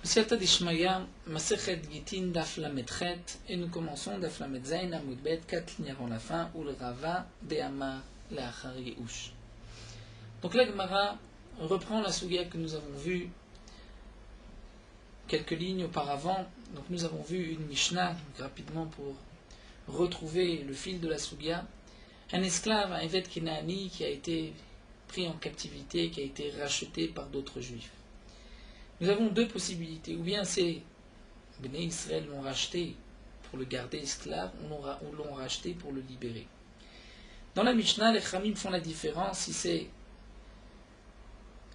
Siyata d'Ishmaya, Masechet Gitin Daf Lamedchet, et nous commençons Daf Lamed Zayin Amud Bet, 4 lignes avant la fin, ou le Rava Be'amar Le'achar Yehush. Donc la Gemara reprend la Sugia que nous avons vue quelques lignes auparavant. Donc nous avons vu une Mishnah, rapidement pour retrouver le fil de la Sugia. Un esclave, un Evet Kenaani, qui a été pris en captivité, qui a été racheté par d'autres juifs. Nous avons deux possibilités. Ou bien c'est Bnei Israël l'ont racheté pour le garder esclave, ou l'ont racheté pour le libérer. Dans la Mishnah, les Khamim font la différence. Si c'est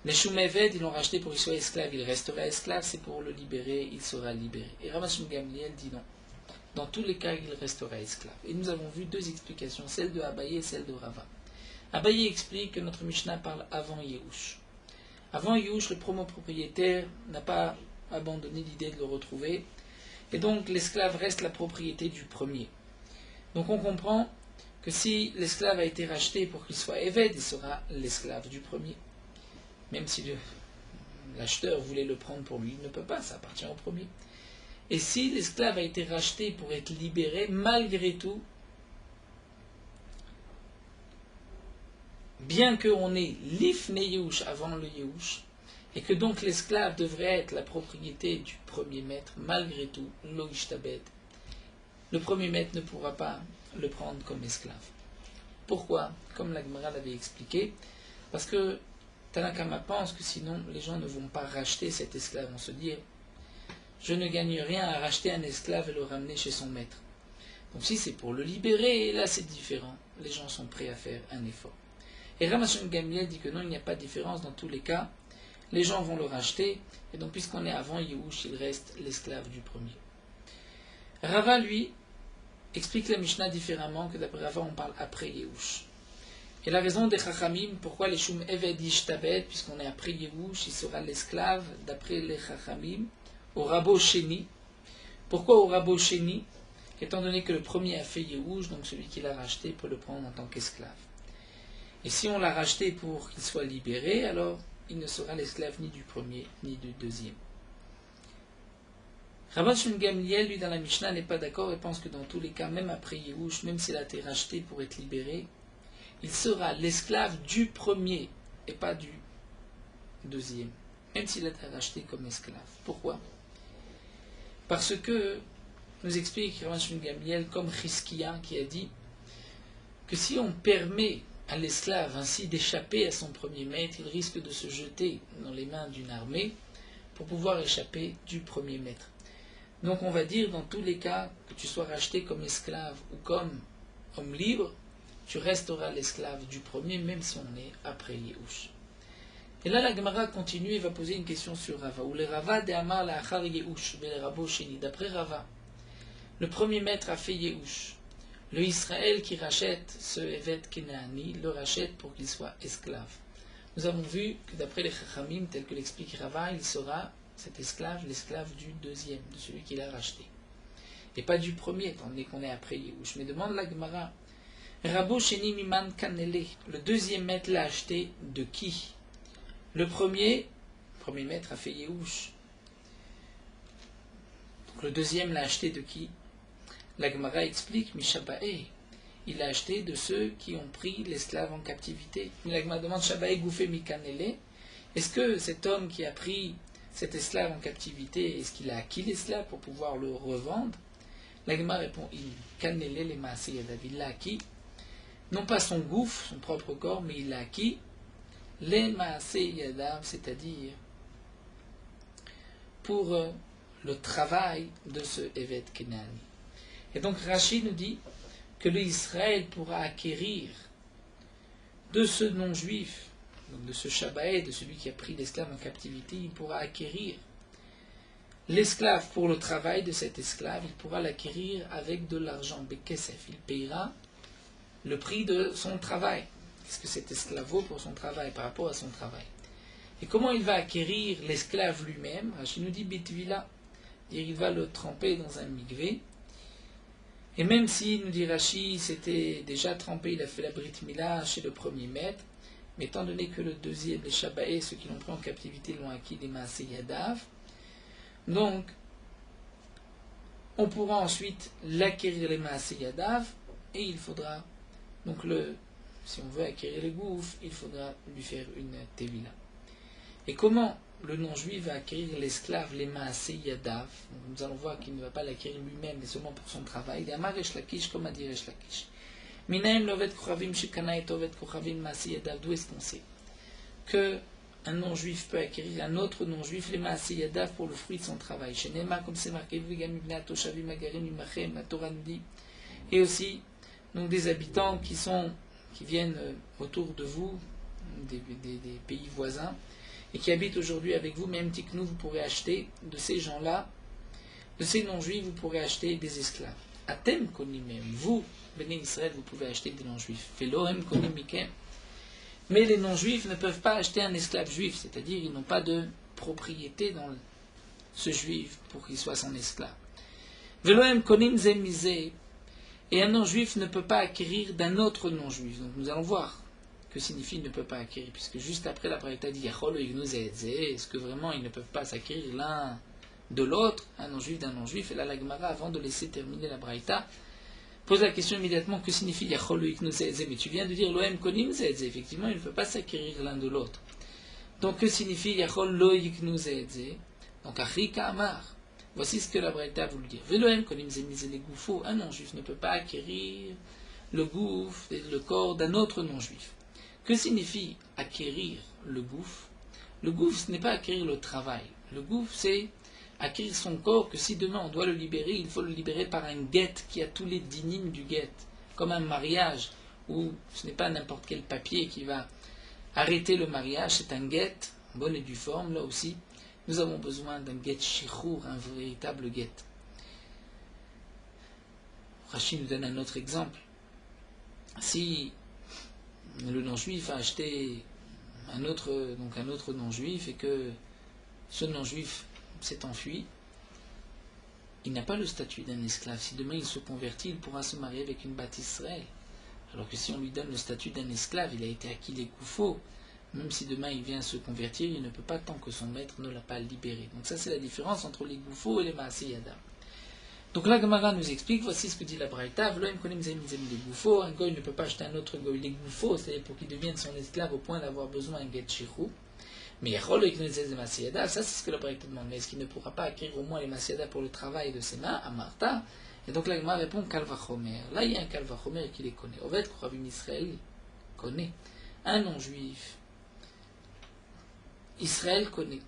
les Shumeved, ils l'ont racheté pour qu'il soit esclave, il restera esclave, c'est pour le libérer, il sera libéré. Et Ramash Gamliel dit non. Dans tous les cas, il restera esclave. Et nous avons vu deux explications, celle de Abaye et celle de Rava. Abaye explique que notre Mishnah parle avant Yehush. Avant Yehush, le propriétaire n'a pas abandonné l'idée de le retrouver, et donc l'esclave reste la propriété du premier. Donc on comprend que si l'esclave a été racheté pour qu'il soit Eved, il sera l'esclave du premier. Même si l'acheteur voulait le prendre pour lui, il ne peut pas, ça appartient au premier. Et si l'esclave a été racheté pour être libéré, malgré tout, bien qu'on ait l'ifne Yehush avant le Yehush, et que donc l'esclave devrait être la propriété du premier maître, malgré tout, lo ishtabed, le premier maître ne pourra pas le prendre comme esclave. Pourquoi? Comme la Gemara l'avait expliqué, parce que Tanakama pense que sinon les gens ne vont pas racheter cet esclave. On se dit, je ne gagne rien à racheter un esclave et le ramener chez son maître. Donc si c'est pour le libérer, là c'est différent. Les gens sont prêts à faire un effort. Et Ramashon Gamliel dit que non, il n'y a pas de différence dans tous les cas. Les gens vont le racheter, et donc puisqu'on est avant Yehush, il reste l'esclave du premier. Rava, lui, explique la Mishnah différemment, que d'après Rava, on parle après Yehush. Et la raison des Chachamim, pourquoi les Shum Eved Ishtabed, puisqu'on est après Yehush, il sera l'esclave, d'après les Chachamim, au Rabo Sheni. Pourquoi au Rabo Sheni? Étant donné que le premier a fait Yehush, donc celui qui l'a racheté peut le prendre en tant qu'esclave. Et si on l'a racheté pour qu'il soit libéré, alors il ne sera l'esclave ni du premier ni du deuxième. Rabban Shimon Gamliel, lui, dans la Mishnah, n'est pas d'accord et pense que dans tous les cas, même après Yehush, même s'il a été racheté pour être libéré, il sera l'esclave du premier et pas du deuxième, même s'il a été racheté comme esclave. Pourquoi? Parce que, nous explique Rabban Shimon Gamliel, comme Chizkiya qui a dit que si on permet à l'esclave ainsi d'échapper à son premier maître, il risque de se jeter dans les mains d'une armée pour pouvoir échapper du premier maître. Donc on va dire dans tous les cas, que tu sois racheté comme esclave ou comme homme libre, tu resteras l'esclave du premier, même si on est après Yehush. Et là la Gemara continue et va poser une question sur Rava. Ou le Rava de Amar la Achar Yehush, le Rabo Sheni. D'après Rava, le premier maître a fait Yehush. Le Israël qui rachète ce Evet Kenaani le rachète pour qu'il soit esclave. Nous avons vu que d'après les Chachamim, tel que l'explique Rava, il sera cet esclave, l'esclave du deuxième, de celui qui l'a racheté. Et pas du premier, étant donné qu'on est après Yehush. Mais demande la Gemara, Rabo Sheni Miman Kanele, le deuxième maître l'a acheté de qui? Le premier maître a fait Yehush. Donc le deuxième l'a acheté de qui? La Gemara explique, Mishabae, il a acheté de ceux qui ont pris l'esclave en captivité. La Gemara demande, Shabae Goufé Mikanele, est-ce que cet homme qui a pris cet esclave en captivité, est-ce qu'il a acquis l'esclave pour pouvoir le revendre? La Gemara répond, Kanele les Maaseh Yadav, il l'a acquis, non pas son gouffre, son propre corps, mais il l'a acquis, les Maaseh Yadav, c'est-à-dire pour le travail de ce Evet Kenaani. Et donc Rachid nous dit que l'Israël pourra acquérir de ce non-juif, donc de ce Shabaé, de celui qui a pris l'esclave en captivité, il pourra acquérir l'esclave pour le travail de cet esclave, il pourra l'acquérir avec de l'argent, Bekesef, il payera le prix de son travail. Qu'est-ce que cet esclave vaut pour son travail, par rapport à son travail? Et comment il va acquérir l'esclave lui-même? Rachid nous dit Bitvila, il va le tremper dans un mikvé. Et même si, nous dit Rashi, c'était déjà trempé, il a fait la Brit Mila chez le premier maître, mais étant donné que le deuxième, les Shabaé, ceux qui l'ont pris en captivité, l'ont acquis des Maaseh Yadav, Donc, on pourra ensuite l'acquérir les Maaseh Yadav, et il faudra, donc si on veut acquérir le gouffre, il faudra lui faire une tevila. Et comment le non-juif va acquérir l'esclave les Maaseh Yadav? Nous allons voir qu'il ne va pas l'acquérir lui-même, mais seulement pour son travail. D'Amar Resh Lakish, comme a dit Resh Lakish. Minaim lovet kochavim shekana et ovet kochavim Maaseh Yadav. D'où est-ce qu'on sait que un non-juif peut acquérir un autre non-juif les Maaseh Yadav pour le fruit de son travail? Shenema, comme c'est marqué, Vigam ibnei atoshavim agarim imachem, la Torah nous dit. Et aussi, donc des habitants qui viennent autour de vous, des pays voisins, et qui habitent aujourd'hui avec vous, même Tiknou, vous pourrez acheter de ces gens-là, de ces non-juifs, vous pourrez acheter des esclaves. Atem konimem, vous, Béné Israël, vous pouvez acheter des non-juifs. Felohem konim mikem. Mais les non-juifs ne peuvent pas acheter un esclave juif, c'est-à-dire ils n'ont pas de propriété dans ce juif pour qu'il soit son esclave. Velohem konim zemizé. Et un non-juif ne peut pas acquérir d'un autre non-juif. Donc nous allons voir que signifie ne peut pas acquérir, puisque juste après la Braïta dit Yachol ignouz etzé, est-ce que vraiment ils ne peuvent pas s'acquérir l'un de l'autre, un non-juif d'un non-juif? Et là la Gemara, avant de laisser terminer la Braïta, pose la question immédiatement, que signifie Yachol ignouz etzé? Mais tu viens de dire Lohem konim etzé, effectivement il ne peut pas s'acquérir l'un de l'autre. Donc que signifie Yachol lo ignouz etzé? Donc Achika Amar. Voici ce que la Braïta voulait dire. Velohem konim zemize les goufos, un non-juif ne peut pas acquérir le gouffre, le corps d'un autre non-juif. Que signifie acquérir le gouffre? Le gouffre, ce n'est pas acquérir le travail. Le gouffre, c'est acquérir son corps, que si demain on doit le libérer, il faut le libérer par un guet qui a tous les dynimes du guet. Comme un mariage, où ce n'est pas n'importe quel papier qui va arrêter le mariage, c'est un guet, bonne et due forme, là aussi. Nous avons besoin d'un guet shichour, un véritable guet. Rachid nous donne un autre exemple. Si le non-juif a acheté un autre non-juif et que ce non-juif s'est enfui, il n'a pas le statut d'un esclave. Si demain il se convertit, il pourra se marier avec une bâtisse Israël. Alors que si on lui donne le statut d'un esclave, il a été acquis les goufos. Même si demain il vient se convertir, il ne peut pas tant que son maître ne l'a pas libéré. Donc ça c'est la différence entre les goufos et les Maaseh Yadav. Donc la Gemara nous explique, voici ce que dit la Braïta, V'loim konim zemizem les goufos, un goy ne peut pas acheter un autre goy les goufos, c'est-à-dire pour qu'il devienne son esclave au point d'avoir besoin d'un guet shirou. Mais yachol iknezez les Maaseh Yadav, ça c'est ce que la Braïta demande, mais est-ce qu'il ne pourra pas acquérir au moins les Maaseh Yadav pour le travail de ses mains, à Martha? Et donc la Gemara répond Kalvachomer. Là il y a un Kalvachomer qui les connaît. Ovet Kouravim Israël connaît. Un non-juif Israël connaît.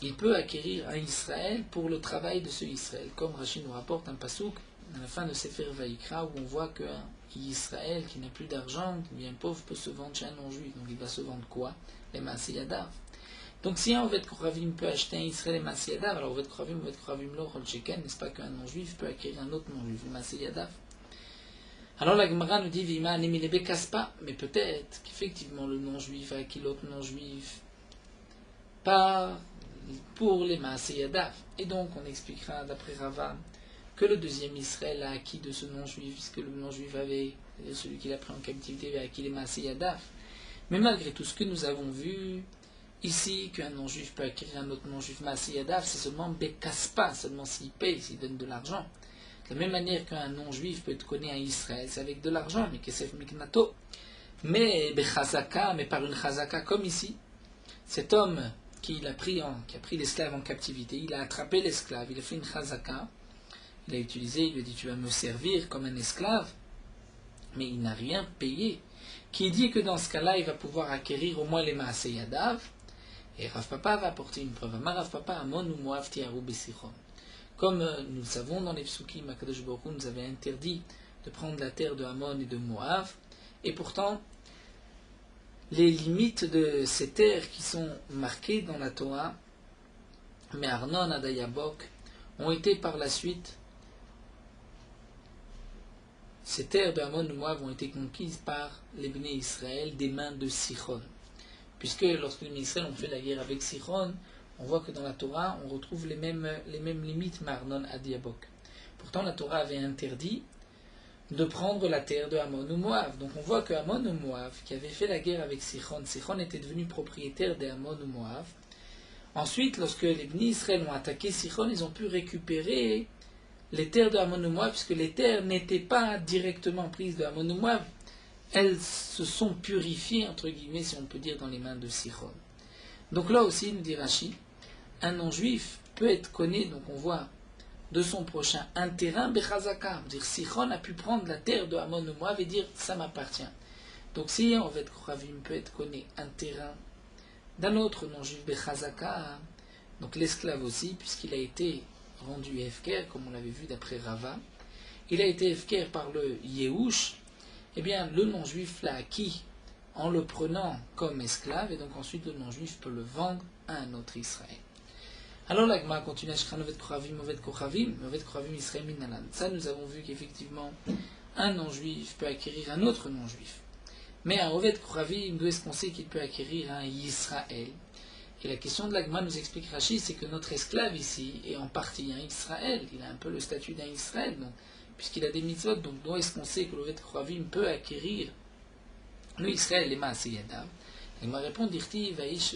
Il peut acquérir un Israël pour le travail de ce Israël. Comme Rachid nous rapporte un pasouk à la fin de Sefer Vaïkra où on voit qu'un Israël qui n'a plus d'argent, qui est bien pauvre, peut se vendre chez un non-juif. Donc il va se vendre quoi? Les Maaseh Yadav. Donc si un Ovet Kouravim peut acheter un Israël et Maaseh Yadav, alors Ovet Kouravim lo Chol Sheken, n'est-ce pas qu'un non-juif peut acquérir un autre non-juif, les Maaseh Yadav? Alors la Gemara nous dit Vima Nemilebe Kaspa, mais peut-être qu'effectivement le non-juif a acquis l'autre non-juif pour les Maaseh Yadav. Et donc on expliquera d'après Rava que le deuxième Israël a acquis de ce non-juif, puisque le non-juif avait, c'est-à-dire celui qui l'a pris en captivité, avait acquis les Maaseh Yadav. Mais malgré tout ce que nous avons vu ici, qu'un non-juif peut acquérir un autre non-juif Maaseh Yadav, c'est seulement Bekaspa, seulement s'il paye, s'il donne de l'argent. De la même manière qu'un non-juif peut connaître un Israël, c'est avec de l'argent, mais Kesef Miknato. Mais Bechazaka, mais par une Chazaka comme ici, cet homme qui a pris l'esclave en captivité, il a attrapé l'esclave, il a fait une chazaka, il a utilisé, il lui a dit tu vas me servir comme un esclave, mais il n'a rien payé. Qui dit que dans ce cas-là, il va pouvoir acquérir au moins les Maaseh Yadav, et Rav Papa va apporter une preuve. Amar Rav Papa, Amon ou Moav tiaru besichon. Comme nous le savons dans les psukim, Akadosh Baruch Hu nous avait interdit de prendre la terre de Amon et de Moav, et pourtant, les limites de ces terres qui sont marquées dans la Torah, mais Arnon Adayabok, ont été par la suite, ces terres de Amon et Moab ont été conquises par les Bnei Israël des mains de Sichon. Puisque lorsque les Bnei Israël ont fait la guerre avec Sichon, on voit que dans la Torah, on retrouve les mêmes limites, mais Arnon Adayabok. Pourtant, la Torah avait interdit de prendre la terre de Amon ou Moab. Donc on voit que Amon ou Moab, qui avait fait la guerre avec Sichon, Sichon était devenu propriétaire d'Amon ou Moab, Ensuite, lorsque les Bnei Israël ont attaqué Sichon, ils ont pu récupérer les terres de Ammon et Moab, puisque les terres n'étaient pas directement prises de Ammon et Moab, elles se sont purifiées, entre guillemets, si on peut dire, dans les mains de Sichon. Donc là aussi, nous dit Rashi, un non-juif peut être connu, donc on voit de son prochain un terrain Bechazaka, dire Sichon a pu prendre la terre de Ammon et Moab et dire ça m'appartient. Donc si en fait Kravim peut être connu un terrain d'un autre non-juif Bechazaka, donc l'esclave aussi, puisqu'il a été rendu Hefker, comme on l'avait vu d'après Rava, il a été Hefker par le Yehush, eh bien le non-juif l'a acquis en le prenant comme esclave, et donc ensuite le non-juif peut le vendre à un autre Israël. Alors l'Agma continue à Shkhan Oved Kochavim, Oved Kochavim Israël Minalan. Ça nous avons vu qu'effectivement un non-juif peut acquérir un autre non-juif. Mais un Oved Kochavim, d'où est-ce qu'on sait qu'il peut acquérir un Israël? Et la question de l'Agma nous explique Rashi, c'est que notre esclave ici est en partie un Israël. Il a un peu le statut d'un Israël, donc, puisqu'il a des mitzvot. Donc d'où est-ce qu'on sait que l'Oved Kochavim peut acquérir le Israël, les Maaseh Yadav? Il m'a répondu, Dirti Vaish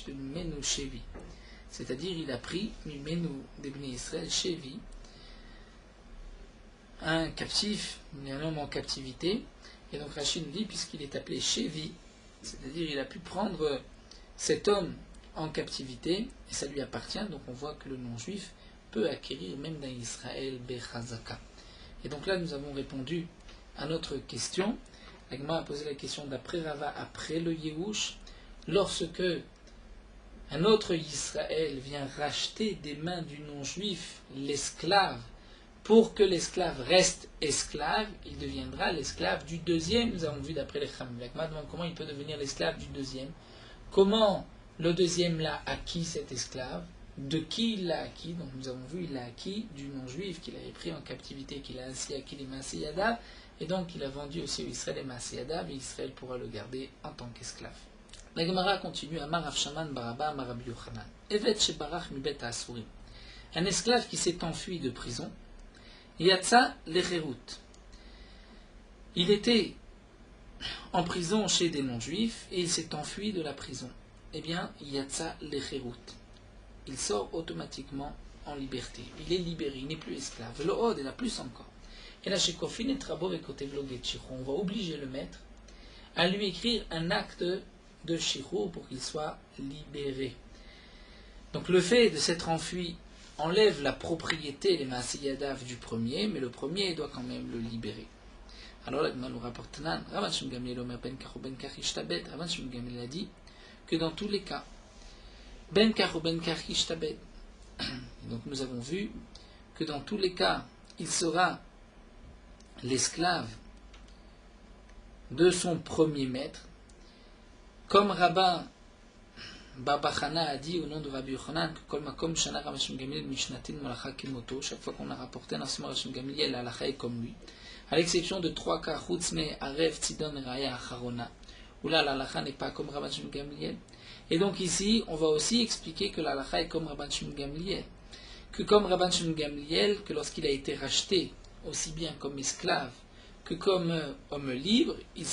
Menu Shevi. C'est-à-dire, il a pris Mimenu d'Ebné Israël, Shevi, un captif, un homme en captivité. Et donc Rachid nous dit, puisqu'il est appelé Shevi, c'est-à-dire il a pu prendre cet homme en captivité, et ça lui appartient, donc on voit que le non-juif peut acquérir même d'un Israël Bechazaka. Et donc là, nous avons répondu à notre question. L'Agma a posé la question d'après Rava, après le Yehush, lorsque un autre Israël vient racheter des mains du non-juif l'esclave pour que l'esclave reste esclave, il deviendra l'esclave du deuxième. Nous avons vu d'après les Khamim. L'Agma demande comment il peut devenir l'esclave du deuxième. Comment le deuxième l'a acquis, cet esclave? De qui il l'a acquis? Donc nous avons vu, il l'a acquis du non-juif qu'il avait pris en captivité, qu'il a ainsi acquis les Maaseh Yadav, et donc il a vendu aussi au Israël les Maaseh Yadav, et Israël pourra le garder en tant qu'esclave. La Gemara continue à Marav Shaman Baraba Marabi Yochanan. Evet Shebarach Mibet Asurim. Un esclave qui s'est enfui de prison. Yatsa Lecherut. Il était en prison chez des non-juifs et il s'est enfui de la prison. Eh bien, Yatsa Lecherut. Il sort automatiquement en liberté. Il est libéré, il n'est plus esclave. Le Hod, il a plus encore. Et là, chez Kofin et Trabo et Kotevlo Getchiro, on va obliger le maître à lui écrire un acte de Shiro pour qu'il soit libéré. Donc le fait de s'être enfui enlève la propriété, les Maaseh Yadav du premier, mais le premier doit quand même le libérer. Alors là, nous rapporte Ravan Shmuel Gamliel Omer Ben Kach ou Ben Kach Ishtabed. Ravan Shmuel Gamliel a dit que dans tous les cas, Ben Kach ou Ben Kach Ishtabed. Donc nous avons vu que dans tous les cas, il sera l'esclave de son premier maître, comme Rabbin Barbachana a dit au nom de Rabbi Yochanan que Kol Makom Shana Rav Shmuel Gamliel Mishnatin Malacha Kemoto, chaque fois qu'on a rapporté un enseignement Rav Shmuel Gamliel, la halacha est comme lui, à l'exception de 3 cas, Chutzme, Aref, Tzidon et Raya Acharona, où là la halacha n'est pas comme Rav Shmuel Gamliel. Et donc ici, on va aussi expliquer que la halacha est comme Rav Shmuel Gamliel, que comme Rav Shmuel Gamliel, que lorsqu'il a été racheté, aussi bien comme esclave que comme homme libre, il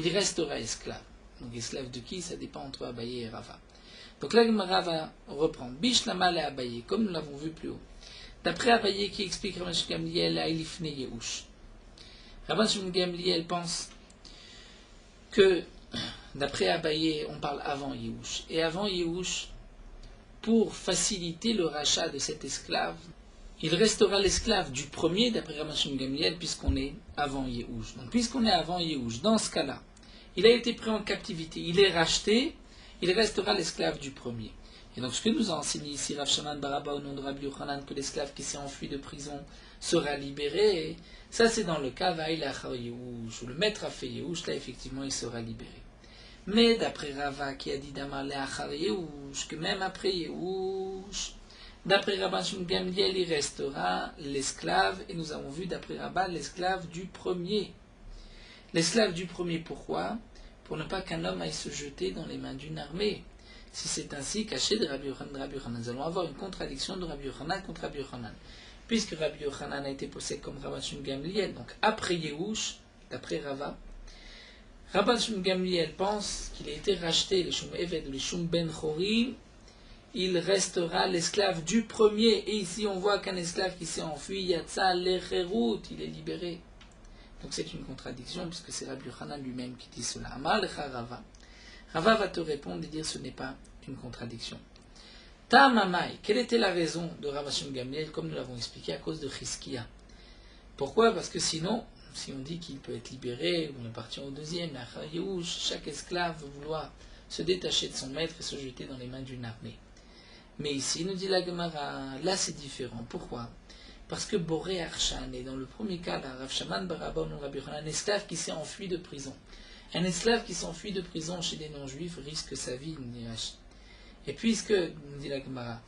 restera esclave. Donc esclave de qui? Ça dépend entre Abaye et Rava. Donc là, Gemara va reprendre. Bishlama le Abaye, comme nous l'avons vu plus haut. D'après Abaye qui explique Rav Shmuel Gamliel, Ailifne Yehush. Rav Shmuel Gamliel pense que, d'après Abaye, on parle avant Yehush. Et avant Yehush, pour faciliter le rachat de cet esclave, il restera l'esclave du premier, d'après Rav Shmuel Gamliel, puisqu'on est avant Yehush. Donc puisqu'on est avant Yehush, dans ce cas-là, il a été pris en captivité, il est racheté, il restera l'esclave du premier. Et donc ce que nous a enseigné ici Rav Shaman Baraba au nom de Rabbi Yochanan, que l'esclave qui s'est enfui de prison sera libéré, ça c'est dans le cas Vaïlachar Yehush, où le maître a fait Yehush, là effectivement il sera libéré. Mais d'après Rava qui a dit Damar Leachar Yehush, que même après Yehush, d'après Rabban Shmuel Gamliel, il restera l'esclave, et nous avons vu d'après Rabban l'esclave du premier. L'esclave du premier, pourquoi? Pour ne pas qu'un homme aille se jeter dans les mains d'une armée. Si c'est ainsi, caché de Rabbi Yochanan, nous allons avoir une contradiction de Rabbi Yochanan contre Rabbi Yochanan. Puisque Rabbi Yochanan a été possédé comme Rabban Shmuel Gamliel, donc après Yehush, d'après Rava, Rabban Shimon Gamliel pense qu'il a été racheté, les Shum Eved ou les Shum Ben Chorim, il restera l'esclave du premier. Et ici on voit qu'un esclave qui s'est enfui, Yatsa Lecherut, il est libéré. Donc c'est une contradiction puisque c'est Rabbi Yochanan lui-même qui dit cela. Amar Lecha Rava. Rava va te répondre et dire ce n'est pas une contradiction. Tamamai, quelle était la raison de Rabban Shimon Gamliel, comme nous l'avons expliqué, à cause de Chizkiya. Pourquoi? Parce que sinon, si on dit qu'il peut être libéré, on appartient au deuxième, chaque esclave veut vouloir se détacher de son maître et se jeter dans les mains d'une armée. Mais ici, nous dit la Gemara, là c'est différent. Pourquoi? Parce que Boré Arshan est dans le premier cas, la Rav Shaman Barabon ou Rabbi Yochanan, un esclave qui s'est enfui de prison. Un esclave qui s'enfuit de prison chez des non-juifs risque sa vie. Et puisque, nous dit la Gemara,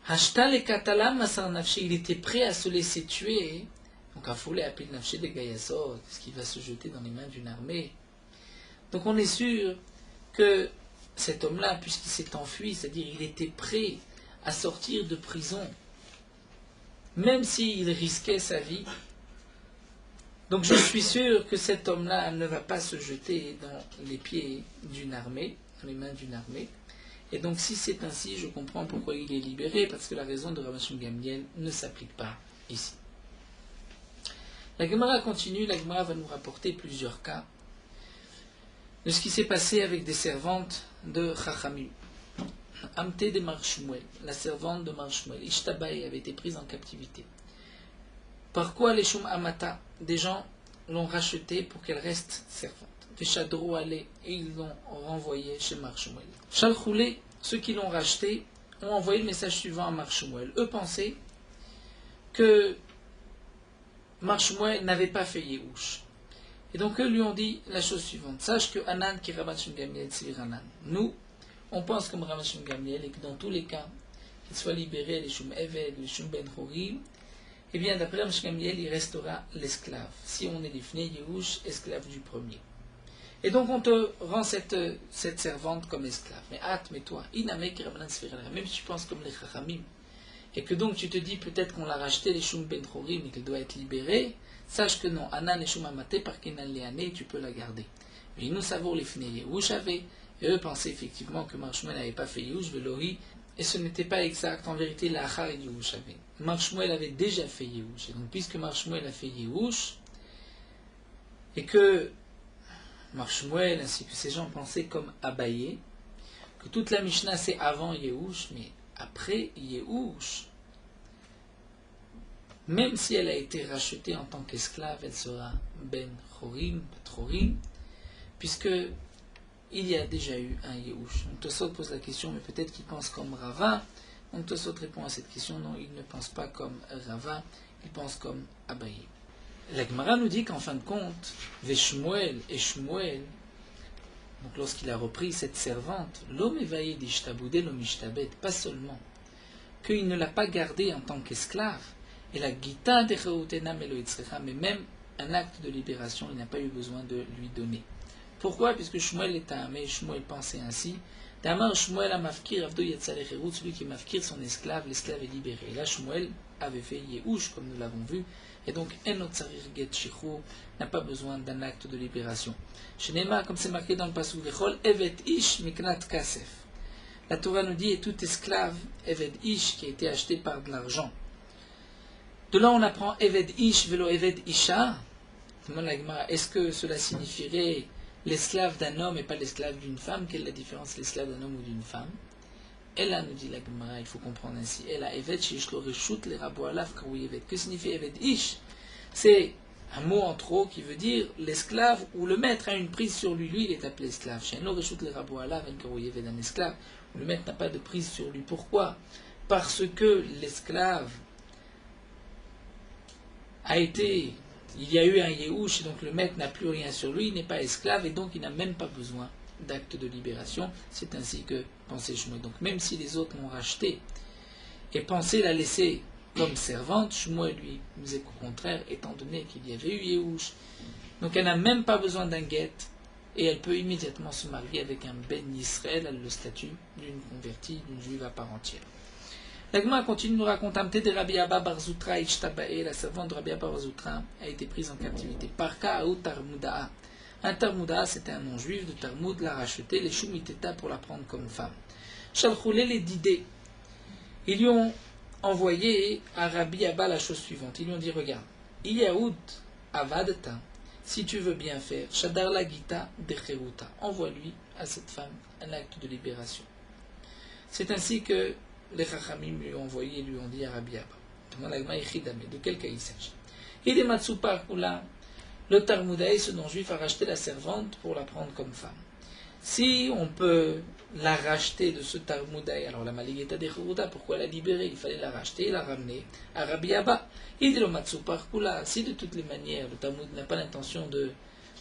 Hashtal et Katalam Masar Nafshi, il était prêt à se laisser tuer, donc à fouler à pile Nafshi de Gayasot, parce qu'il va se jeter dans les mains d'une armée. Donc on est sûr que cet homme-là, puisqu'il s'est enfui, c'est-à-dire il était prêt à sortir de prison, même s'il risquait sa vie. Donc je suis sûr que cet homme-là ne va pas se jeter dans les pieds d'une armée, dans les mains d'une armée. Et donc si c'est ainsi, je comprends pourquoi il est libéré, parce que la raison de Rabban Shimon Gamliel ne s'applique pas ici. La Gemara continue, la Gemara va nous rapporter plusieurs cas de ce qui s'est passé avec des servantes de Chachamim. Amte de Mar Shmuel, la servante de Mar Shmuel, Ishtabaï avait été prise en captivité. Par quoi les Shum Amata, des gens l'ont rachetée pour qu'elle reste servante. Veshadro allait et ils l'ont renvoyée chez Mar Shmuel. Shalchoulé, ceux qui l'ont rachetée, ont envoyé le message suivant à Mar Shmuel. Eux pensaient que Mar Shmuel n'avait pas fait Yehush. Et donc eux lui ont dit la chose suivante. Sache que Anan qui Rabban Shimon Gamliel Tzvir Anan. Nous, on pense comme Rabban Shimon Gamliel et que dans tous les cas, qu'il soit libéré, les Shum Eved, les Shum Ben Chorim, eh bien d'après Rabban Shimon Gamliel, il restera l'esclave. Si on est défini Yehush, esclave du premier. Et donc on te rend cette servante comme esclave. Mais toi, Inamek Rabban Tzvir Anan, même si tu penses comme les Chachamim, et que donc tu te dis peut-être qu'on l'a racheté les Shum Ben Chorim et qu'elle doit être libérée, sache que non, Anan et Shum Amate, par Kenan Léané, tu peux la garder. Mais nous savons les Fnei Yehush avaient, et eux pensaient effectivement que Mar Shmuel n'avait pas fait Yehush, Velori, et ce n'était pas exact, en vérité, la Achar et Yehush avait. Mar Shmuel avait déjà fait Yehush, et donc puisque Mar Shmuel a fait Yehush, et que Mar Shmuel ainsi que ces gens pensaient comme Abaye, que toute la Mishnah c'est avant Yehush, mais après Yehush, même si elle a été rachetée en tant qu'esclave, elle sera Ben Chorim, Trorim, puisque il y a déjà eu un Yehush. Donc Tosot pose la question, mais peut-être qu'il pense comme Rava. Donc Tosot répond à cette question, non, il ne pense pas comme Rava, il pense comme Abaye. La Gemara nous dit qu'en fin de compte, Veshmuel et Shmuel, donc lorsqu'il a repris cette servante, l'homme éveillé d'Ishtaboudé, l'homme Ishtabed, pas seulement qu'il ne l'a pas gardée en tant qu'esclave, et la Gita de Chautena Meloitzrecha, mais même un acte de libération, il n'a pas eu besoin de lui donner. Pourquoi? Puisque Shmuel est un mais Shmuel pensait ainsi. Damar Shmuel a mafkir avdo yatzalecherut, celui qui mafkir son esclave, l'esclave est libéré. Et là Shmuel avait fait Yehush, comme nous l'avons vu, et donc Enot Tsarir Get Shichur n'a pas besoin d'un acte de libération. Shenema, comme c'est marqué dans le passage Vechol Evet Ish Miknat Kasef. La Torah nous dit, et tout esclave, Eved Ish, qui a été acheté par de l'argent. De là on apprend Eved Ish velo Eved Isha. Est-ce que cela signifierait l'esclave d'un homme et pas l'esclave d'une femme? Quelle est la différence, l'esclave d'un homme ou d'une femme? Elle a, nous dit la Gemara, il faut comprendre ainsi. Elle a Eved Shish lo reshut le rabo alaf karoui Eved. Que signifie Eved Ish? C'est un mot en trop qui veut dire l'esclave ou le maître a une prise sur lui. Lui, il est appelé esclave. Shen lo reshut le rabo alaf karoui Eved, un esclave où le maître n'a pas de prise sur lui. Pourquoi? Parce que l'esclave a été, il y a eu un Yehush, donc le maître n'a plus rien sur lui, il n'est pas esclave et donc il n'a même pas besoin d'acte de libération. C'est ainsi que pensait Shmuel. Donc même si les autres l'ont racheté et pensaient la laisser comme servante, Shmuel lui disait qu'au contraire, étant donné qu'il y avait eu Yehush, donc elle n'a même pas besoin d'un guet et elle peut immédiatement se marier avec un Ben Yisraël, elle a le statut d'une convertie, d'une juive à part entière. La Gemara continue, nous raconte Amte de Rabbi Abba Bar Zutra Ishtabae, la servante de Rabbi Abba Bar Zutra a été prise en captivité. Parka Aoutar Muda'a. Un Tarmouda, c'était un nom juif de Talmud, l'a racheté, les Shumiteta pour la prendre comme femme. Shalchoulé les Didé. Ils lui ont envoyé à Rabbi Abba la chose suivante. Ils lui ont dit, regarde, Iyaoud Avadta, si tu veux bien faire, Shadar la Gita de Cheruta, envoie-lui à cette femme un acte de libération. C'est ainsi que les Chachamim lui ont envoyé et lui ont dit à Rabbi Abba. De quel cas il s'agit? Il est Matsupar Kula, le Talmudaï, ce non-juif, a racheté la servante pour la prendre comme femme. Si on peut la racheter de ce Talmudaï, alors la Maligeta de Cheruta, pourquoi la libérer? Il fallait la racheter et la ramener à Rabbi Abba. Il dit le Matsupar Kula, si de toutes les manières le Talmud n'a pas l'intention de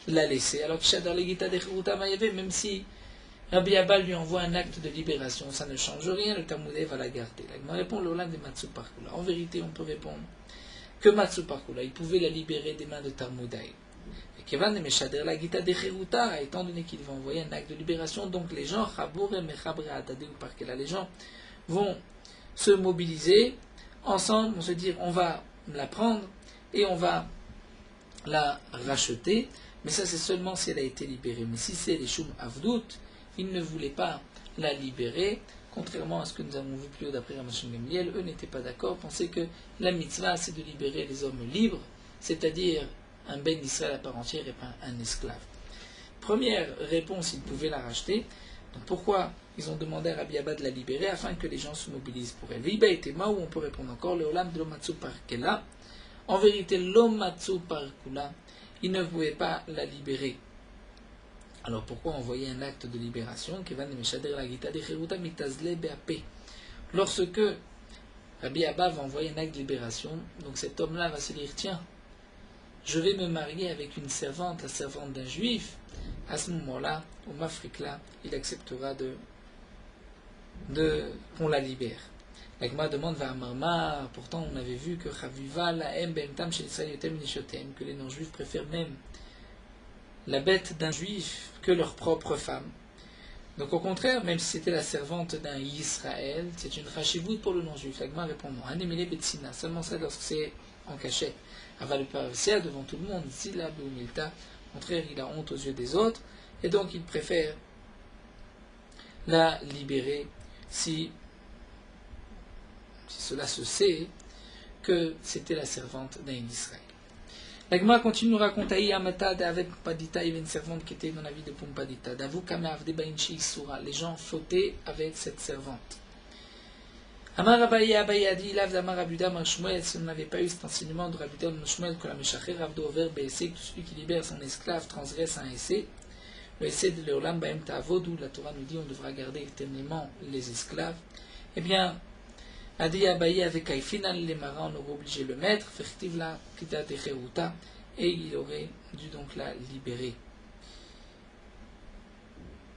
la laisser, alors que Shadar Legita de Cheruta Maïeve, même si Rabbi Abba lui envoie un acte de libération, ça ne change rien, le Talmudaï va la garder. La répond le Olam de Matsupar Kula. En vérité, on peut répondre que Matsupar Kula, il pouvait la libérer des mains de Talmudaï. Et Kevan de Meshader la Gita de Cheruta, étant donné qu'il va envoyer un acte de libération, donc les gens, les gens vont se mobiliser ensemble, on se dire on va la prendre et on va la racheter, mais ça c'est seulement si elle a été libérée. Mais si c'est les Shum Avdout, ils ne voulaient pas la libérer, contrairement à ce que nous avons vu plus haut d'après Ramachin Gamliel, eux n'étaient pas d'accord, pensaient que la mitzvah c'est de libérer les hommes libres, c'est-à-dire un ben d'Israël à part entière et pas un esclave. Première réponse, ils pouvaient la racheter. Donc pourquoi ils ont demandé à Rabbi Abba de la libérer afin que les gens se mobilisent pour elle. Viba et Tema, où on peut répondre encore, le Olam de l'Omatsu Parkela. En vérité, l'Omatsu Parkula, ils ne pouvaient pas la libérer. Alors pourquoi envoyer un acte de libération? Lorsque Rabbi Abba va envoyer un acte de libération, donc cet homme-là va se dire, tiens, je vais me marier avec une servante, la servante d'un juif. À ce moment-là, au Mafrikla, il acceptera qu'on la libère. La Gemara demande à Marma, pourtant on avait vu que Chaviva la em bentam chez Israël nishotem, que les non-juifs préfèrent même la bête d'un juif que leur propre femme. Donc au contraire, même si c'était la servante d'un Israël, c'est une chachivout pour le non-juif. La Gemara répond non. Hanemele betsina, seulement ça lorsque c'est en cachette. Aval le devant tout le monde, zila beumilta. Au contraire, il a honte aux yeux des autres, et donc il préfère la libérer si cela se sait que c'était la servante d'un Israël. La Gemara continue de raconter Amata avec Pumpadita, il y avait une servante qui était dans la vie de Pumpadita. Davu Kame Avde Bainchi Isura, les gens fautaient avec cette servante. Amar Abaye Abaye a dit Lav d'Amar Abuda Mar Shmuel, si on n'avait pas eu cet enseignement de Rabuda Mar Shmuel, que la Meshacher Avdo Over Be'essé, que celui qui libère son esclave transgresse un essai. Le essai de Leolam Baem Ta'avod, où la Torah nous dit on devra garder éternellement les esclaves. Eh bien, Adi Abaye avec Aïfinal les marins, on aurait obligé le maître, Fertiv la Kita Techeruta, et il aurait dû donc la libérer.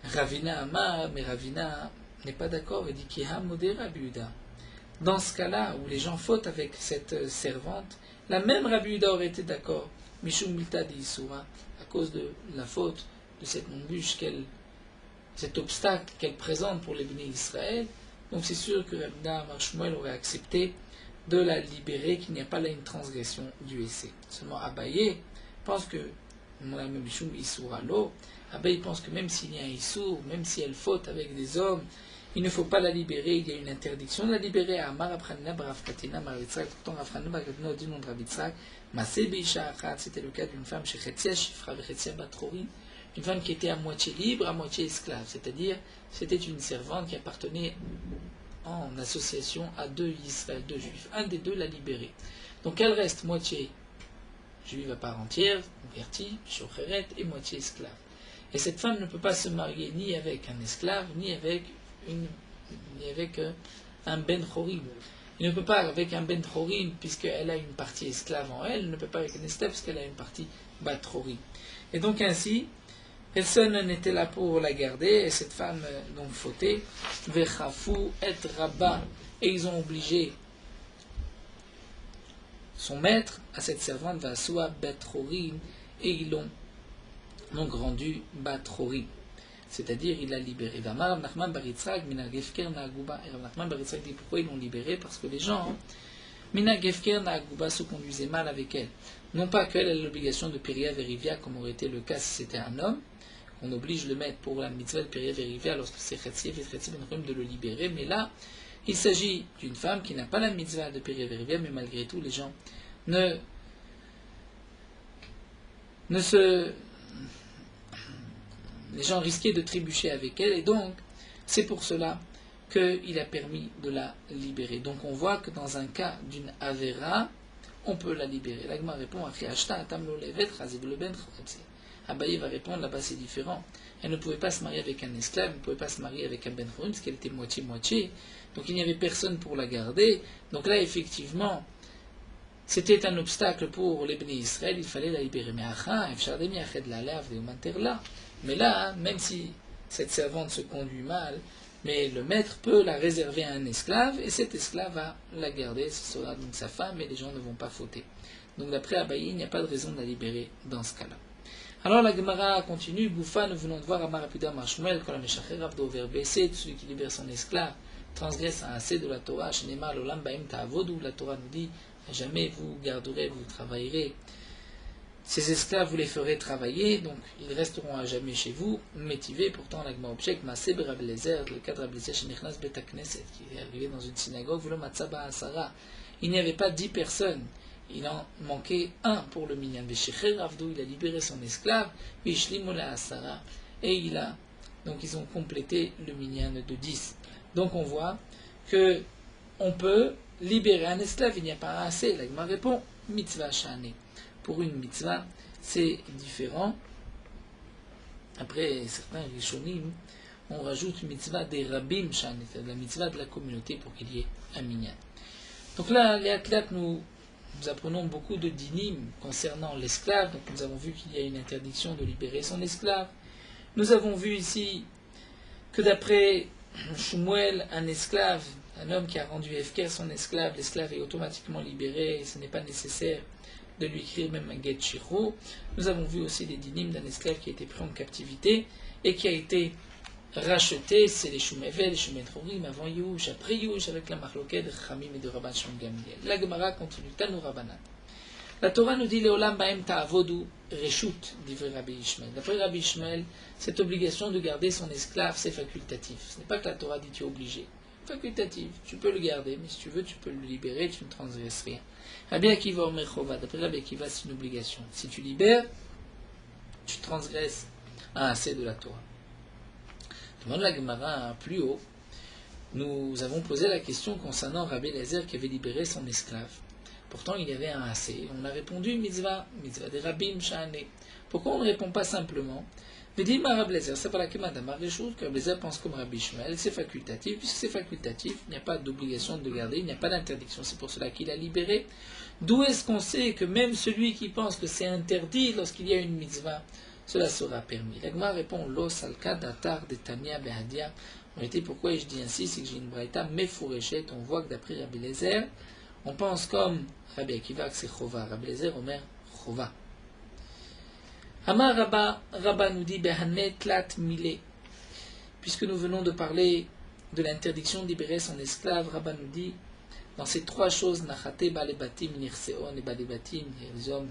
Ravina Amar, mais Ravina n'est pas d'accord, il dit Kiha Modera Biuda. Dans ce cas-là, où les gens fautent avec cette servante, la même Rabbi Yehuda aurait été d'accord, Mishum Milta di Isura, à cause de la faute de cette embûche, cet obstacle qu'elle présente pour les bénis d'Israël. Donc c'est sûr que Rabbi Amar Shmuel aurait accepté de la libérer, qu'il n'y a pas là une transgression du essai. Seulement Abaye pense que, Mishum Isura lo, Abaye pense que même s'il y a un Issour, même si elle faute avec des hommes, il ne faut pas la libérer, il y a une interdiction de la libérer à Amar Abchanina Barafkatina Maritzak, pourtant Rafchanina Barafkatina dit nom de Rabitzak, Masé Beisha Achat, c'était le cas d'une femme chez Chetzia Shifra Chetzia Batrorin, une femme qui était à moitié libre, à moitié esclave, c'est-à-dire c'était une servante qui appartenait en association à deux Israël, deux juifs. Un des deux l'a libérée. Donc elle reste moitié juive à part entière, convertie, Shocheret, et moitié esclave. Et cette femme ne peut pas se marier ni avec un esclave, ni avec un ben chorim. Il ne peut pas avec un ben chorim, puisqu'elle a une partie esclave en elle, il ne peut pas avec un esclave, puisqu'elle a une partie bat chorim. Et donc ainsi, personne n'était là pour la garder, et cette femme donc fautait, vechafou et rabba, et ils ont obligé son maître à cette servante, vassoua bat chorim, et ils l'ont donc rendu bat chorim. C'est-à-dire, il l'a libéré. Rav Nachman bar Yitzchak dit pourquoi ils l'ont libéré? Parce que les gens Mina Gefker Naaguba se conduisait mal avec elle. Non pas qu'elle ait l'obligation de Péria Verivia, comme aurait été le cas si c'était un homme, on oblige le maître pour la mitzvah de Péria Verivia lorsque c'est Chetzif et Chetzif Ben Chum de le libérer, mais là, il s'agit d'une femme qui n'a pas la mitzvah de Péria Verivia, mais malgré tout, les gens les gens risquaient de trébucher avec elle, et donc, c'est pour cela qu'il a permis de la libérer. Donc on voit que dans un cas d'une Avera, on peut la libérer. L'Agma répond à Abaye va répondre, là-bas c'est différent. Elle ne pouvait pas se marier avec un esclave, elle ne pouvait pas se marier avec un Ben Chorim, parce qu'elle était moitié-moitié. Donc il n'y avait personne pour la garder. Donc là, effectivement, c'était un obstacle pour les Bnei Israël, il fallait la libérer. Mais là, même si cette servante se conduit mal, mais le maître peut la réserver à un esclave, et cet esclave va la garder, ce sera donc sa femme, et les gens ne vont pas fauter. Donc d'après Abaye, il n'y a pas de raison de la libérer dans ce cas-là. Alors la Gemara continue, Boufa, nous venons de voir Amar Rapida Marshmuel, quand la Meshacher Avdo Verbesset, celui qui libère son esclave, transgresse un assez de la Torah, Shenema Lolam Baim Ta'avodu, la Torah nous dit, jamais vous garderez, vous travaillerez. Ces esclaves, vous les ferez travailler, donc ils resteront à jamais chez vous, métivés. Pourtant, l'Agma objecte, Maaseh Rabbi Eliezer, le cas de Rabbi Eliezer Shenichnas Bet HaKnesset, qui est arrivé dans une synagogue, V'lo Matzaba Asara. Il n'y avait pas 10 personnes, il en manquait un pour le minyan. Veshecher Avdou, il a libéré son esclave, Vishlimu la Asara, et donc ils ont complété le minyan de 10. Donc on voit que on peut libérer un esclave, il n'y a pas assez. L'Agma répond, Mitzvah Shane. Pour une mitzvah, c'est différent. Après, certains Rishonim, on rajoute mitzvah des Rabbim Shane, la mitzvah de la communauté pour qu'il y ait un minyan. Donc là, les Aklat, nous apprenons beaucoup de dinim concernant l'esclave. Donc nous avons vu qu'il y a une interdiction de libérer son esclave. Nous avons vu ici que d'après Shmuel, un esclave, un homme qui a rendu Efker son esclave, l'esclave est automatiquement libéré, ce n'est pas nécessaire de lui écrire même un get shiro. Nous avons vu aussi des dinim d'un esclave qui a été pris en captivité et qui a été racheté, c'est les Shumevel, les Shumetrorim, avant Yush, après Yush, avec la Marloquet de Chamim et de Rabban Shon Gamliel. La Gemara continue, Tanu Rabbanan. La Torah nous dit Leolam Baem Ta'avodu Reshut, dit Rabbi Ishmael. D'après Rabbi Ishmael, cette obligation de garder son esclave, c'est facultatif. Ce n'est pas que la Torah dit tu es obligé. Facultatif, tu peux le garder, mais si tu veux, tu peux le libérer, tu ne transgresses rien. Rabbi Akiva Omer Chova, d'après Rabbi Akiva, c'est une obligation. Si tu libères, tu transgresses un assez de la Torah. Demande la Gemara plus haut. Nous avons posé la question concernant Rabbi Eliezer qui avait libéré son esclave. Pourtant, il y avait un assez. On a répondu mitzvah des Rabbim Shane. Pourquoi on ne répond pas simplement Vedim Rabbi Eliezer, c'est pas la Kemadamar des choses que Rabbi Eliezer pense comme Rabbi Ishmael, c'est facultatif. Puisque c'est facultatif, il n'y a pas d'obligation de le garder, il n'y a pas d'interdiction. C'est pour cela qu'il a libéré. D'où est-ce qu'on sait que même celui qui pense que c'est interdit lorsqu'il y a une mitzvah, cela sera permis. L'Agma répond Lo salka datar de Tania behadia. En réalité, pourquoi je dis ainsi, c'est que j'ai une braïta mefureshet. On voit que d'après Rabbi Eliezer, on pense comme Rabbi Akiva que c'est chova. Rabbi Eliezer omer chova. Amar Rabba nous dit Behanet lat mile. Puisque nous venons de parler de l'interdiction de libérer son esclave, Rabba nous dit dans ces trois choses, nachate balebatim nirseon et balebatim, les hommes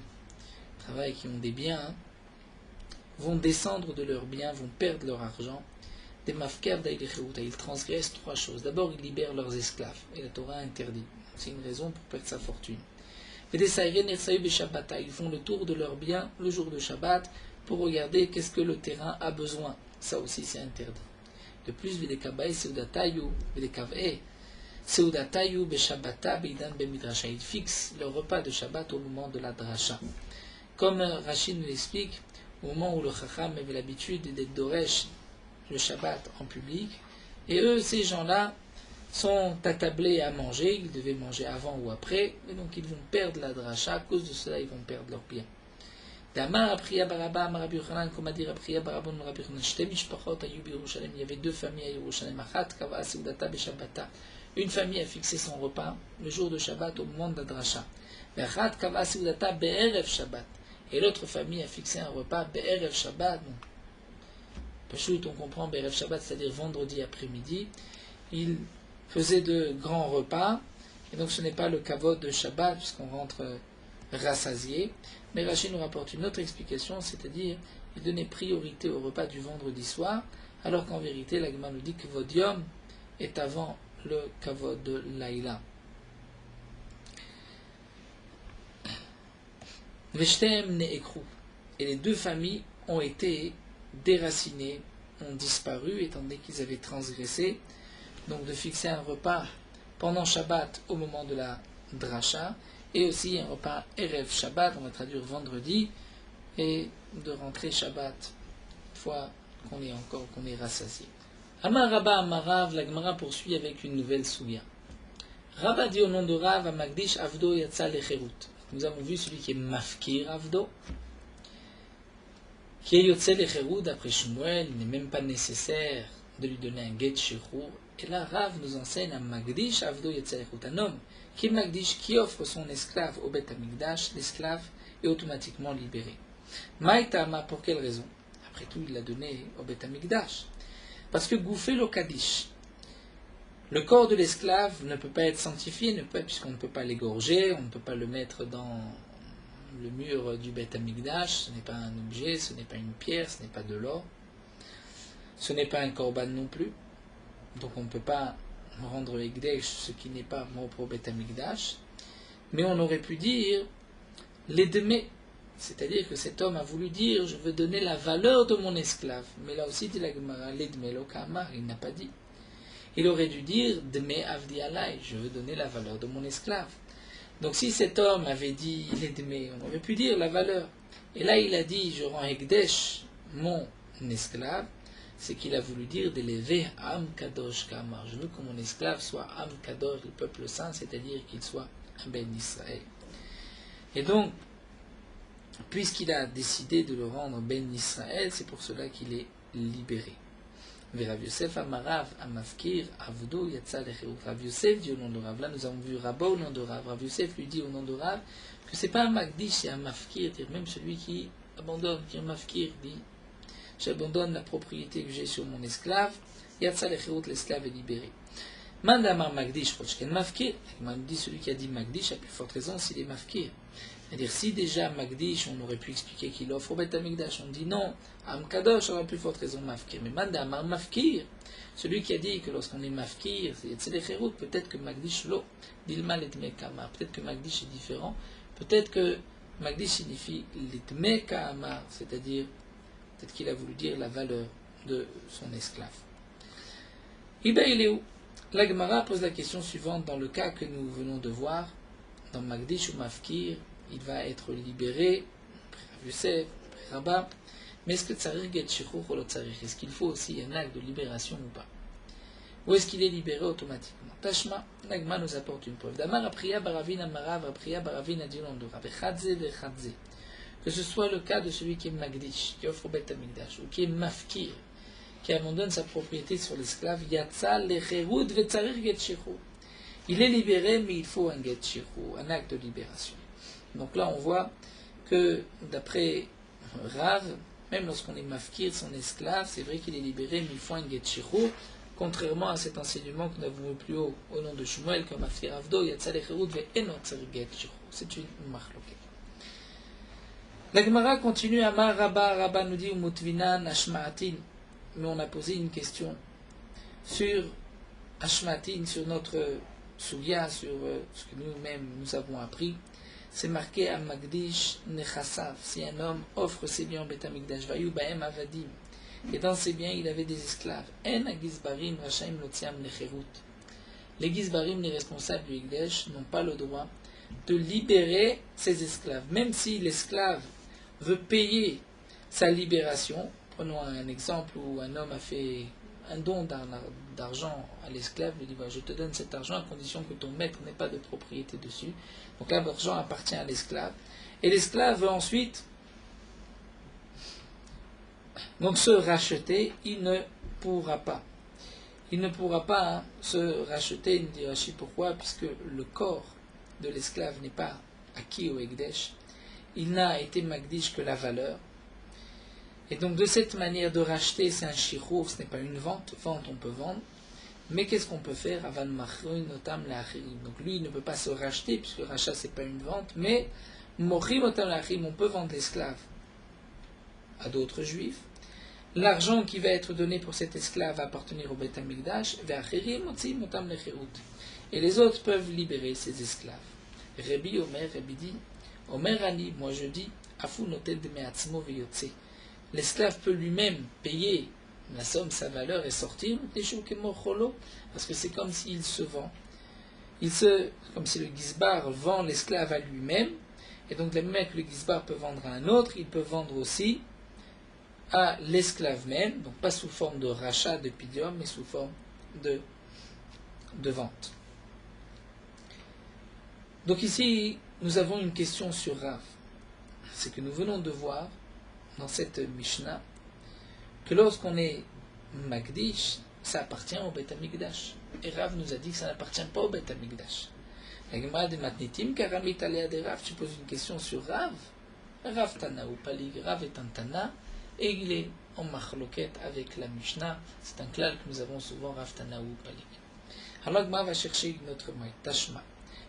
travaillent qui ont des biens, vont descendre de leurs biens, vont perdre leur argent. Des mafkav d'aïlecheruta, ils transgressent trois choses. D'abord, ils libèrent leurs esclaves, et la Torah interdit. C'est une raison pour perdre sa fortune. Et des saïren ersaïb et shabbata, ils font le tour de leurs biens le jour de Shabbat pour regarder qu'est-ce que le terrain a besoin. Ça aussi, c'est interdit. De plus, vedekabae seudatayu, vedekave seudatayu beshabbata beidan bemidrasha. Ils fixent leur repas de Shabbat au moment de la dracha. Comme Rachid nous l'explique, au moment où le Chacham avait l'habitude d'être Doresh le Shabbat en public, et eux, ces gens-là, sont attablés à manger, ils devaient manger avant ou après, et donc ils vont perdre la dracha, à cause de cela, ils vont perdre leur bien. Damar Apriya Baraba, Amar Rabbi Yochanan, comme a dit Apriya Barabon, Rabbi Yochanan, Shte Mishpachot Ayu Yerushalem, il y avait deux familles à Yerushalem, Achat Kava Seudata Beshabbata. Une famille a fixé son repas le jour de Shabbat au moment de la dracha. Achat Kava Seudata Be'erev Shabbat. Et l'autre famille a fixé un repas Be'erev Shabbat. Pachout, on comprend Be'erev Shabbat, c'est-à-dire vendredi après-midi. Ils faisaient de grands repas Et donc ce n'est pas le kavod de Shabbat, puisqu'on rentre rassasié. Mais Rachid nous rapporte une autre explication, c'est-à-dire il donnait priorité au repas du vendredi soir, alors qu'en vérité, la Gemara nous dit que Vodium est avant le kavod de Laïla. Veshtem ne'ekru. Et les deux familles ont été déracinées, ont disparu, étant donné qu'ils avaient transgressé. Donc de fixer un repas pendant Shabbat au moment de la dracha, et aussi un repas Erev Shabbat, on va traduire vendredi, et de rentrer Shabbat, une fois qu'on est rassasié. Amar Rabba Amarav, la Gemara poursuit avec une nouvelle souya. Rabba dit au nom de Rav, Amagdish Avdo Yatsa Lecherut. Nous avons vu celui qui est Mafkir Avdo, qui est Yotze Lecherut, d'après Shmuel, il n'est même pas nécessaire de lui donner un get shirur. Et là, Rav nous enseigne à Magdish Avdo Yatsa Lecherut, un homme qui est Magdish, qui offre son esclave au Bet Hamikdash, l'esclave est automatiquement libéré. Maïtama, pour quelle raison? Après tout, il l'a donné au Bet Hamikdash. Parce que Goufé lo Kadish, le corps de l'esclave ne peut pas être sanctifié, puisqu'on ne peut pas l'égorger, on ne peut pas le mettre dans le mur du Bet Hamikdash, ce n'est pas un objet, ce n'est pas une pierre, ce n'est pas de l'or, ce n'est pas un korban non plus, donc on ne peut pas rendre Ekdesh ce qui n'est pas propre au Bet Hamikdash, mais on aurait pu dire l'Edmé, c'est-à-dire que cet homme a voulu dire je veux donner la valeur de mon esclave, mais là aussi dit la Gemara l'Edmé lo kamar, il n'a pas dit. Il aurait dû dire Dme Avdi Alay, je veux donner la valeur de mon esclave. Donc si cet homme avait dit l'Edmé, on aurait pu dire la valeur. Et là il a dit je rends Ekdesh mon esclave, c'est qu'il a voulu dire d'élever Am Kadosh Kamar. Je veux que mon esclave soit Am Kadosh, le peuple saint, c'est-à-dire qu'il soit un Ben Israël. Et donc, puisqu'il a décidé de le rendre Ben Israël, c'est pour cela qu'il est libéré. Rav Yosef Amarav Amafkir Avdo Yatsa Lecherut. Rav Yosef dit au nom de Rav. Là nous avons vu Rabba au nom de Rav. Rav Yosef lui dit au nom de Rav que c'est pas un Magdish, c'est un Mafkir, même celui qui abandonne, qui est un Mafkir, dit j'abandonne la propriété que j'ai sur mon esclave. Yatsa Lecherut, l'esclave est libéré. Mandamar Magdish Rochken Mafkir. Il dit celui qui a dit Magdish a plus forte raison s'il est Mafkir. C'est-à-dire, si déjà Magdish, on aurait pu expliquer qu'il offre au Bet Hamikdash, on dit non, Am Kadosh aura plus forte raison Mafkir. Mais Mandamar Mafkir, celui qui a dit que lorsqu'on est Mafkir, c'est Tzedek, peut-être que Magdish lo, Dilma l'Etme Kamar, peut-être que Magdish est différent, peut-être que Magdish signifie l'Etme Kamar, c'est-à-dire, peut-être qu'il a voulu dire la valeur de son esclave. Iba il est où? La Gemara pose la question suivante dans le cas que nous venons de voir, dans Magdish ou Mafkir, il va être libéré, après Rav Yosef, après Rabba, mais est-ce que Tsarir Get Shirur ou Tsarir? Est-ce qu'il faut aussi un acte de libération ou pas? Ou est-ce qu'il est libéré automatiquement? Tashma, l'Agma nous apporte une preuve. Damar Apriya Baravin Amarav, Apriya Baravin Adilondora, Vechadze Vechadze. Que ce soit le cas de celui qui est Magdish, qui offre au Bet Hamikdash, ou qui est Mafkir, qui abandonne sa propriété sur l'esclave, Yatsa Lecherut Vetsarir Get Shirur. Il est libéré, mais il faut un Get Shirur, un acte de libération. Donc là, on voit que, d'après Rav, même lorsqu'on est mafkir, son esclave, c'est vrai qu'il est libéré, mais il faut un get shirur, contrairement à cet enseignement que nous avons vu plus haut au nom de Shmuel, comme mafkir avdo, yatsa lecherut ve'eno tzarich get shirur. C'est une machloket. La Gemara continue, Amar Rabba, Rabba nous dit, Umutvinan Ashma'atin, mais on a posé une question sur Ashma'atin, sur notre Souya, sur ce que nous-mêmes nous avons appris. C'est marqué à Magdish Nechassav, si un homme offre ses biens au Bet Hamikdash, Vayu Baem Avadim, et dans ses biens il avait des esclaves. En Agizbarim Rachaim Lotiam Necherut. Les Gizbarim, les responsables du Hikdash, n'ont pas le droit de libérer ses esclaves. Même si l'esclave veut payer sa libération, prenons un exemple où un homme a fait un don d'argent à l'esclave, lui dit voilà, je te donne cet argent à condition que ton maître n'ait pas de propriété dessus. Donc là, l'argent appartient à l'esclave. Et l'esclave veut ensuite donc se racheter, il ne pourra pas. Il ne pourra pas se racheter, il me dit Rashi pourquoi, puisque le corps de l'esclave n'est pas acquis au Hekdesh, il n'a été Magdish que la valeur. Et donc de cette manière de racheter, c'est un shirour, ce n'est pas une vente. Vente, on peut vendre. Mais qu'est-ce qu'on peut faire? Avan machrin otam le'achirim. Donc lui, il ne peut pas se racheter, puisque rachat, c'est pas une vente, mais mochim otam le'achirim, on peut vendre l'esclave à d'autres juifs. L'argent qui va être donné pour cet esclave va appartenir au Beth Amikdash, ve'achirim otzim otam le'chirut. Et les autres peuvent libérer ces esclaves. Rabbi Omer, Rabbi dit, Omer Ani, moi je dis, afu noted me'atzmo ve'yotze. L'esclave peut lui-même payer la somme, sa valeur et sortir, parce que c'est comme s'il se vend. Comme si le Gizbar vend l'esclave à lui-même, et donc de la même manière que le Gizbar peut vendre à un autre, il peut vendre aussi à l'esclave même, donc pas sous forme de rachat de pidium, mais sous forme de vente. Donc ici, nous avons une question sur Rav. C'est que nous venons de voir dans cette Mishnah que lorsqu'on est Magdish, ça appartient au Beth Amikdash. Et Rav nous a dit que ça n'appartient pas au Beth Amikdash. La Gemara de Matnitim, Karamit Alea de Rav, tu poses une question sur Rav. Rav Tana ou Palig, Rav est un Tana, et il est en machloket avec la Mishnah. C'est un klal que nous avons souvent, Rav Tana ou Palig. Alors Gemara va chercher une autre maille, Tashma.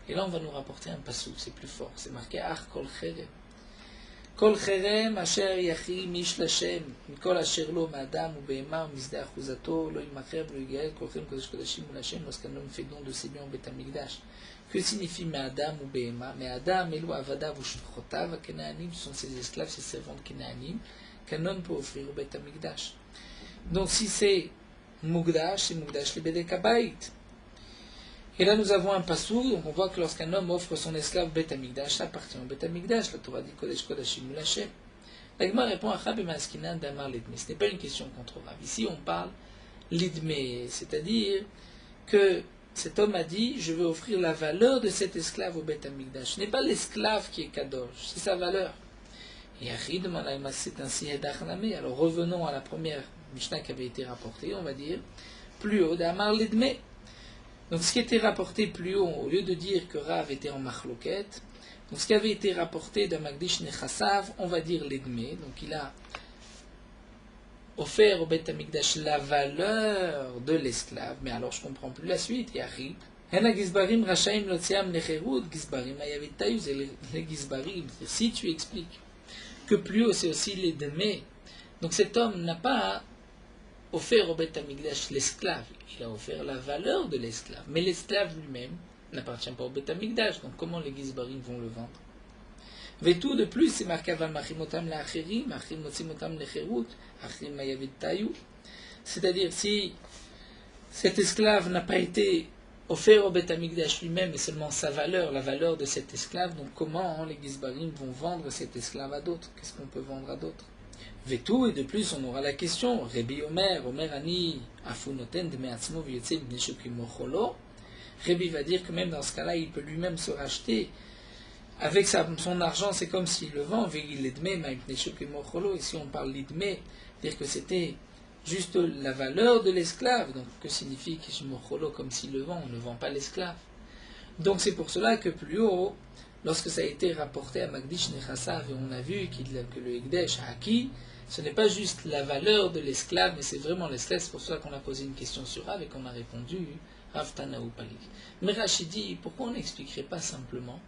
Et là on va nous rapporter un passouk, c'est plus fort. C'est marqué Ach Kol Cherem. כל חרם אשר יחרים איש לשם מכל אשר לו מאדם ובהמה ומשדה אחוזתו לא ימכר ולא יגאל כל חרם קודש קודשים מול השם lorsqu'un homme fait don de ses biens au בית המקדש. Que signifie מאדם ובהמה? מאדם אלו עבדיו ושפחותיו הכנענים, ce sont ses esclaves, ses servantes כנענים, qu'un homme peut offrir au בית המקדש. Donc si c'est מוקדש, c'est מוקדש לבדק הבית. Et là, nous avons un passou, donc on voit que lorsqu'un homme offre son esclave Beth Amikdash, ça appartient au Beth Amikdash, la Torah dit Kodesh Kodashim Lashem. La Gemara répond à Chab et Maskinan d'Amar Lidme. Ce n'est pas une question contre Rav. Ici, on parle Lidme, c'est-à-dire que cet homme a dit je veux offrir la valeur de cet esclave au Beth Amikdash. Ce n'est pas l'esclave qui est Kadosh, c'est sa valeur. Et Achid demande à c'est ainsi Edachname. Alors revenons à la première Mishnah qui avait été rapportée, on va dire plus haut d'Amar Lidme. Donc ce qui était rapporté plus haut, au lieu de dire que Rav était en machloket, donc ce qui avait été rapporté de Magdish Nechassav, on va dire l'Edmé, donc il a offert au Beth Amikdash la valeur de l'esclave, mais alors je ne comprends plus la suite, Yahri. Hena Gizbarim Rachaim Lotziam Lecherut, Gizbarim Ayavitayuz, et les Gizbarim, si tu expliques que plus haut c'est aussi l'Edmé, donc cet homme n'a pas offert au Beth Amikdash l'esclave, il a offert la valeur de l'esclave, mais l'esclave lui-même n'appartient pas au Beth Amikdash, donc comment les Gizbarim vont le vendre? Vetou de plus, c'est marqué Aval Machimotam Le'achirim, Achim Motzimotam Lecherut, Achim Mayavit Tayu, c'est-à-dire si cet esclave n'a pas été offert au Beth Amikdash lui-même, mais seulement sa valeur, la valeur de cet esclave, donc comment les Gizbarim vont vendre cet esclave à d'autres? Qu'est-ce qu'on peut vendre à d'autres? Vetou, et de plus on aura la question, Rabbi Omer, Omer Ani, Afunoten, Demeatzmo, Vyotse, Bneshukim Mocholo. Rabbi va dire que même dans ce cas-là, il peut lui-même se racheter. Avec son argent, c'est comme s'il le vend, Vegil Ledme, Maïpneshukim Mocholo. Ici on parle l'Idme, dire que c'était juste la valeur de l'esclave. Donc que signifie Kishmocholo comme s'il le vend? On ne vend pas l'esclave. Donc c'est pour cela que plus haut, lorsque ça a été rapporté à Magdish Nechassav, et on a vu que le Hekdesh a acquis, ce n'est pas juste la valeur de l'esclave, mais c'est vraiment l'esclave. C'est pour cela qu'on a posé une question sur Rav et qu'on a répondu Rav Tana ou Palik. Mais Rachid dit, pourquoi on n'expliquerait pas simplement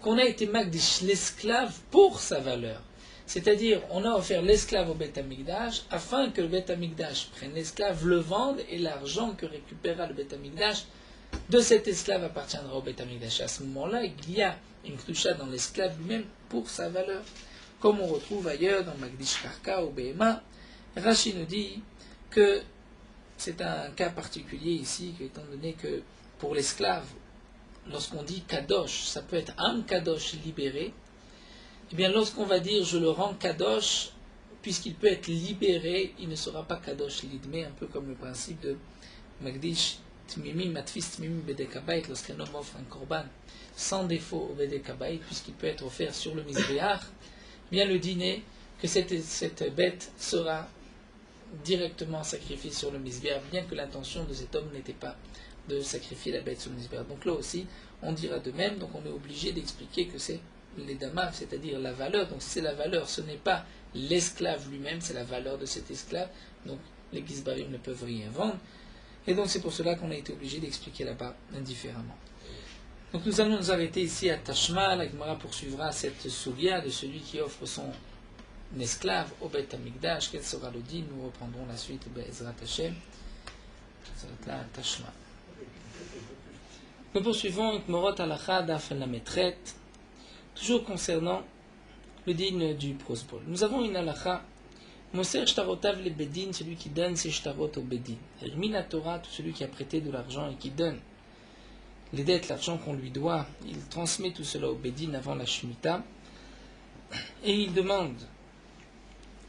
qu'on a été Magdish l'esclave pour sa valeur? C'est-à-dire, on a offert l'esclave au Beth Amikdash afin que le Beth Amikdash prenne l'esclave, le vende, et l'argent que récupérera le Beth Amikdash de cet esclave appartiendra au Beth Amikdash. À ce moment-là, il y a une kdusha dans l'esclave lui-même pour sa valeur. Comme on retrouve ailleurs dans Magdish Karka ou Behema, Rashi nous dit que c'est un cas particulier ici, étant donné que pour l'esclave, lorsqu'on dit Kadosh, ça peut être un Kadosh libéré. Eh bien, lorsqu'on va dire je le rends Kadosh, puisqu'il peut être libéré, il ne sera pas Kadosh Lidme, un peu comme le principe de Magdish Tmimim, Matfis Tmimim Bedekabait, lorsqu'un homme offre un korban sans défaut au Bedekabait, puisqu'il peut être offert sur le Mizbeach, bien le dîner, que cette bête sera directement sacrifiée sur le Mizbeach, bien que l'intention de cet homme n'était pas de sacrifier la bête sur le Mizbeach. Donc là aussi, on dira de même, donc on est obligé d'expliquer que c'est les damas, c'est-à-dire la valeur. Donc c'est la valeur, ce n'est pas l'esclave lui-même, c'est la valeur de cet esclave. Donc les Gizbarim ne peuvent rien vendre. Et donc c'est pour cela qu'on a été obligé d'expliquer là-bas indifféremment. Donc nous allons nous arrêter ici à Tashma. La Gemara poursuivra cette soulia de celui qui offre son esclave au Beth Amikdash. Quel sera le din? Nous reprendrons la suite Be'ezrat Hashem. Ça va être là à Tashma. Nous poursuivons Morot Halacha Daf Lametret, toujours concernant le din du prosbol. Nous avons une halacha, Moser shtarotav le bedin, celui qui donne ses shtarot au bedin. Mina Torah, tout celui qui a prêté de l'argent et qui donne les dettes, l'argent qu'on lui doit, il transmet tout cela au bedin avant la Shemitah, et il demande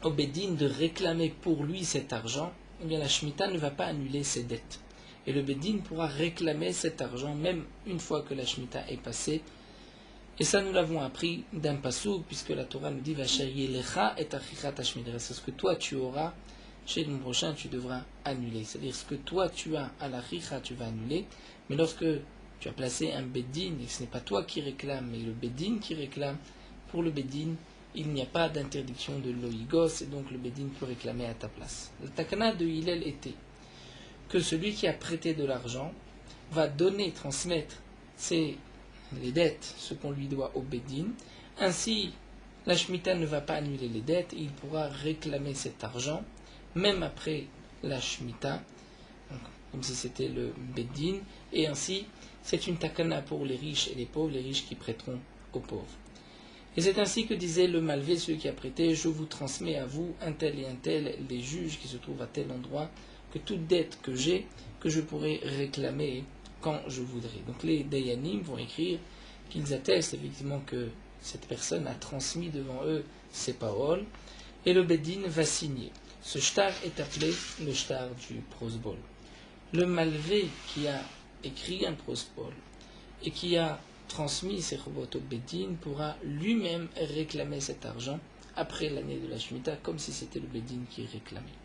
au bedin de réclamer pour lui cet argent. Eh bien la Shemitah ne va pas annuler ses dettes. Et le bedin pourra réclamer cet argent même une fois que la Shemitah est passée. Et ça, nous l'avons appris d'un passouk, puisque la Torah nous dit Vachaye lecha et achichat hashmid. C'est ce que toi tu auras, chez le prochain tu devras annuler. C'est-à-dire ce que toi tu as à la chicha, tu vas annuler. Mais lorsque tu as placé un bedin, et ce n'est pas toi qui réclame, mais le bedin qui réclame, pour le bedin, il n'y a pas d'interdiction de loïgos, et donc le bedin peut réclamer à ta place. Le takana de Hillel était que celui qui a prêté de l'argent va donner, transmettre les dettes, ce qu'on lui doit au bedin. Ainsi, la Shemitah ne va pas annuler les dettes et il pourra réclamer cet argent, même après la Shemitah, comme si c'était le bedin. Et ainsi, c'est une takana pour les riches et les pauvres, les riches qui prêteront aux pauvres. Et c'est ainsi que disait le malvé, celui qui a prêté, je vous transmets à vous, un tel et un tel, les juges qui se trouvent à tel endroit, que toute dette que j'ai, que je pourrai réclamer quand je voudrais. Donc les Dayanim vont écrire qu'ils attestent effectivement que cette personne a transmis devant eux ses paroles, et le Bedin va signer. Ce shtar est appelé le shtar du prosbol. Le malvé qui a écrit un prosbol et qui a transmis ses chobot au Bedin pourra lui-même réclamer cet argent après l'année de la Shemitah, comme si c'était le Bedin qui réclamait.